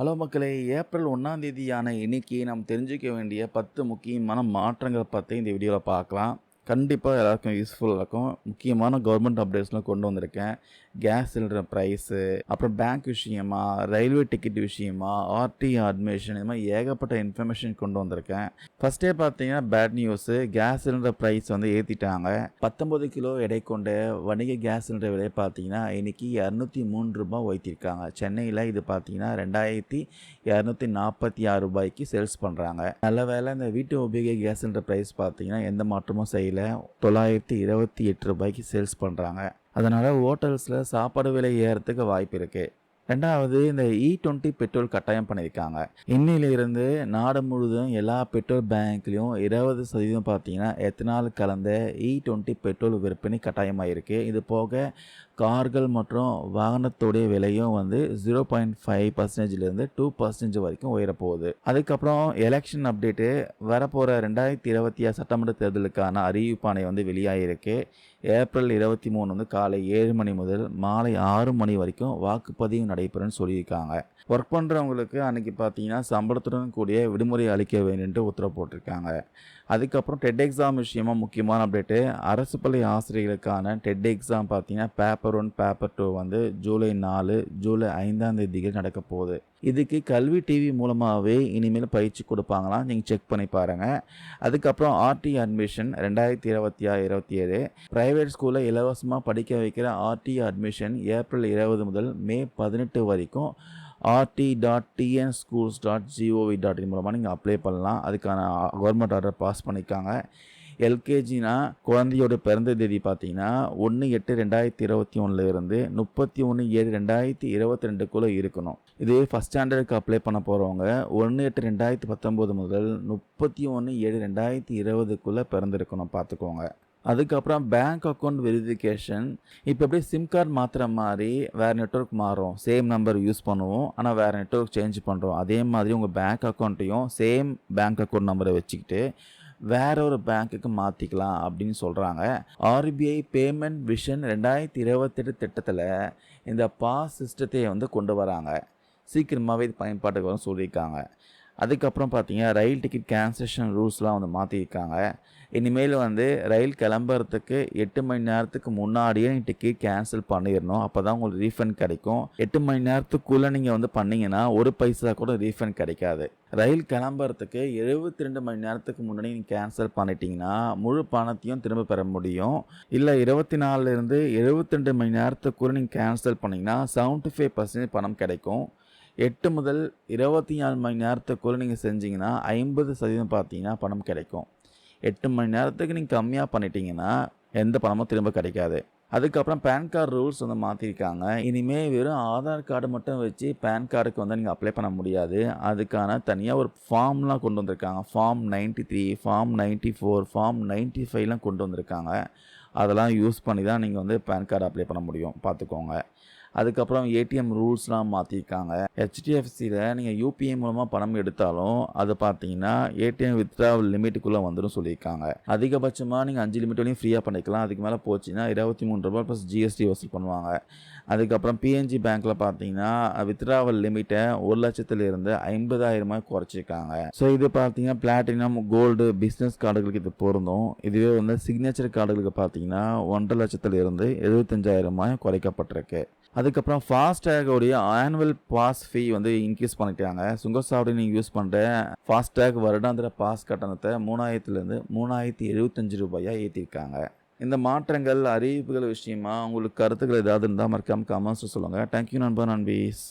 Hello மக்களே! April 1ஆம் தேதியான இன்னைக்கு நாம் தெரிஞ்சுக்க வேண்டிய 10 முக்கியமான மாற்றங்கள் பத்தி இந்த வீடியோல பார்க்கலாம். கண்டிப்பா எல்லாருக்கும் யூஸ்ஃபுல்லா இருக்கும். முக்கியமான கவர்மெண்ட் அப்டேட்ஸ்லாம் கொண்டு வந்திருக்கேன். கேஸ் சிலிண்டர் பிரைஸு, அப்புறம் பேங்க் விஷயமா, ரயில்வே டிக்கெட் விஷயமா, ஆர்டி அட்மிஷன் இது மாதிரி ஏகப்பட்ட இன்ஃபர்மேஷன் கொண்டு வந்திருக்கேன். ஃபர்ஸ்ட்டே பார்த்தீங்கன்னா bad news. Gas cylinder price வந்து ஏத்திட்டாங்க. 19 கிலோ எடை கொண்ட வணிக கேஸ் சிலிண்டர் விலை பார்த்தீங்கன்னா, இன்னைக்கு ரூ. 203 உயர்த்தியிருக்காங்க. சென்னையில இது பார்த்தீங்கன்னா ரூ. 2246 சேல்ஸ் பண்றாங்க. நல்ல வேளை இந்த வீட்டு உபயோக கேஸ் சிலிண்டர் பிரைஸ் பார்த்தீங்கன்னா எந்த மாற்றமும் செய்யல. ரூ. 928 சேல்ஸ் பண்றாங்க. அதனால ஹோட்டல்ஸ்ல சாப்பாடு விலை ஏறதுக்கு வாய்ப்பு இருக்கு. ரெண்டாவது, இந்த E20 பெட்ரோல் கட்டாயம் பண்ணியிருக்காங்க. இன்னிலிருந்து நாடு முழுவதும் எல்லா பெட்ரோல் பேங்க்லையும் 20% பார்த்தீங்கன்னா எத்தனால் கலந்த E20 பெட்ரோல் விற்பனை கட்டாயமாயிருக்கு. இது போக கார்கள் மற்றும் வாகனத்துடைய விலையும் வந்து 0.5%லேருந்து 2% வரைக்கும் உயரப்போகுது. அதுக்கப்புறம் எலெக்ஷன் அப்டேட்டு வரப்போகிற 2026 சட்டமன்ற தேர்தலுக்கான அறிவிப்பாணை வந்து வெளியாகிருக்கு. ஏப்ரல் 23 வந்து காலை 7 மணி முதல் மாலை 6 மணி வரைக்கும் வாக்குப்பதிவு நடைபெறும்னு சொல்லியிருக்காங்க. ஒர்க் பண்ணுறவங்களுக்கு அன்றைக்கி பார்த்தீங்கன்னா சம்பளத்துடன் கூடிய விடுமுறை அளிக்க வேண்டும்ட்டு உத்தரவு போட்டிருக்காங்க. அதுக்கப்புறம் டெட் எக்ஸாம் விஷயமா முக்கியமான அப்டேட்டு. அரசு பள்ளி ஆசிரியர்களுக்கான டெட் எக்ஸாம் பார்த்தீங்கன்னா பேப்பர் 1 பேப்பர் 2 வந்து ஜூலை 4 ஜூலை 5ஆம் தேதிகள் நடக்க போகுது. இதுக்கு கல்வி டிவி மூலமாகவே இனிமேல் பயிற்சி கொடுப்பாங்களாம். நீங்கள் செக் பண்ணி பாருங்கள். அதுக்கப்புறம் ஆர்டி அட்மிஷன் 2026-27 ப்ரைவேட் ஸ்கூலில் இலவசமாக படிக்க வைக்கிற ஆர்டி அட்மிஷன் ஏப்ரல் 20 முதல் மே 18 வரைக்கும் rt.tnschools.gov.in மூலமாக நீங்கள் அப்ளை பண்ணலாம். அதுக்கான கவர்மெண்ட் ஆர்டர் பாஸ் பண்ணியிருக்காங்க. எல்கேஜினா குழந்தையோட பிறந்த தேதி பார்த்தீங்கன்னா 1/8/2021 இருந்து 31/7/2022 இருக்கணும். இது ஃபஸ்ட் ஸ்டாண்டர்டுக்கு அப்ளை பண்ண போகிறவங்க 1/8/2019 முதல் 31/7/2020 பிறந்திருக்கணும், பார்த்துக்கோங்க. அதுக்கப்புறம் பேங்க் அக்கௌண்ட் வெரிஃபிகேஷன். இப்போ எப்படி சிம் கார்டு மாற்றுற மாதிரி வேறு நெட்வொர்க் மாறும். சேம் நம்பர் யூஸ் பண்ணுவோம், ஆனால் வேறு நெட்வொர்க் சேஞ்ச் பண்ணுறோம். அதே மாதிரி உங்கள் பேங்க் அக்கௌண்ட்டையும் சேம் பேங்க் அக்கௌண்ட் நம்பரை வச்சுக்கிட்டு வேற ஒரு பேங்க்குக்கு மாற்றிக்கலாம் அப்படின்னு சொல்கிறாங்க. ஆர்பிஐ பேமெண்ட் விஷன் 2028 திட்டத்தில் இந்த பாஸ் சிஸ்டத்தை வந்து கொண்டு வராங்க. சீக்கிரமாகவே இது பயன்பாட்டுக்கு வரும் சொல்லியிருக்காங்க. அதுக்கப்புறம் பார்த்தீங்கன்னா ரயில் டிக்கெட் கேன்சலேஷன் ரூல்ஸ்லாம் வந்து மாற்றிருக்காங்க. இனிமேல் வந்து ரயில் கிளம்புறதுக்கு 8 மணி நேரத்துக்கு முன்னாடியே நீங்கள் டிக்கெட் கேன்சல் பண்ணிடணும். அப்போ தான் உங்களுக்கு ரீஃபண்ட் கிடைக்கும். 8 மணி நேரத்துக்குள்ளே நீங்கள் வந்து பண்ணிங்கன்னா ஒரு பைசா கூட ரீஃபண்ட் கிடைக்காது. ரயில் கிளம்புறதுக்கு 72 மணி நேரத்துக்கு முன்னாடி நீங்கள் கேன்சல் பண்ணிட்டீங்கன்னா முழு பணத்தையும் திரும்ப பெற முடியும். இல்லை 24லேருந்து 72 மணி நேரத்துக்குள்ளே நீங்கள் கேன்சல் பண்ணிங்கன்னா 75% பணம் கிடைக்கும். 8 முதல் 24 மணி நேரத்துக்குள்ளே நீங்கள் செஞ்சீங்கன்னா 50% பார்த்தீங்கன்னா பணம் கிடைக்கும். 8 மணி நேரத்துக்கு நீங்கள் கம்மியாக பண்ணிட்டீங்கன்னா எந்த பணமும் திரும்ப கிடைக்காது. அதுக்கப்புறம் பேன் கார்டு ரூல்ஸ் வந்து மாற்றிருக்காங்க. இனிமேல் வெறும் ஆதார் கார்டு மட்டும் வச்சு பேன் கார்டுக்கு வந்து நீங்கள் அப்ளை பண்ண முடியாது. அதுக்கான தனியாக ஒரு ஃபார்ம்லாம் கொண்டு வந்திருக்காங்க. ஃபார்ம் 93, ஃபார்ம் 94, ஃபார்ம் 95லாம் கொண்டு வந்திருக்காங்க. அதெல்லாம் யூஸ் பண்ணி தான் நீங்கள் வந்து பேன் கார்டு அப்ளை பண்ண முடியும், பார்த்துக்கோங்க. அதுக்கப்புறம் ஏடிஎம் ரூல்ஸ்லாம் மாற்றிருக்காங்க. ஹெச்டிஎஃப்சியில் நீங்கள் யூபிஐ மூலமாக பணம் எடுத்தாலும் அது பார்த்தீங்கன்னா ஏடிஎம் வித்ட்ராவல் லிமிட்டுக்குள்ளே வந்துடும் சொல்லியிருக்காங்க. அதிகபட்சமாக நீங்கள் 5 லிமிட் வரையும் ஃப்ரீயாக பண்ணிக்கலாம். அதுக்கு மேலே போச்சுன்னா ₹23 ப்ளஸ் ஜிஎஸ்டி வசூல் பண்ணுவாங்க. அதுக்கப்புறம் பிஎன்ஜி பேங்க்கில் பார்த்தீங்கன்னா வித்ட்ராவல் லிமிட்டை 1,00,000 50,000 குறைச்சிருக்காங்க. ஸோ இது பார்த்தீங்கன்னா பிளாட்டினம், கோல்டு, பிஸ்னஸ் கார்டுகளுக்கு இது பொருந்தும். இதுவே வந்து சிக்னேச்சர் கார்டுகளுக்கு பார்த்தீங்கன்னா 1,50,000 75,000 குறைக்கப்பட்டிருக்கு. அதுக்கப்புறம் ஃபாஸ்டேகோடைய ஆனுவல் பாஸ் ஃபீ வந்து இன்க்ரீஸ் பண்ணிட்டாங்க. சுங்கச்சாவடி நீங்கள் யூஸ் பண்ணுற ஃபாஸ்டேக் வருடாந்திர பாஸ் கட்டணத்தை 3,000லேருந்து ₹3,075 ஏற்றிருக்காங்க. இந்த மாற்றங்கள் அறிவிப்புகள் விஷயமா உங்களுக்கு கருத்துக்கள் ஏதாவது இருந்தால் மறக்காம கமெண்ட்ஸ் சொல்லுங்கள். தேங்க்யூ நண்பா நண்பீஸ்.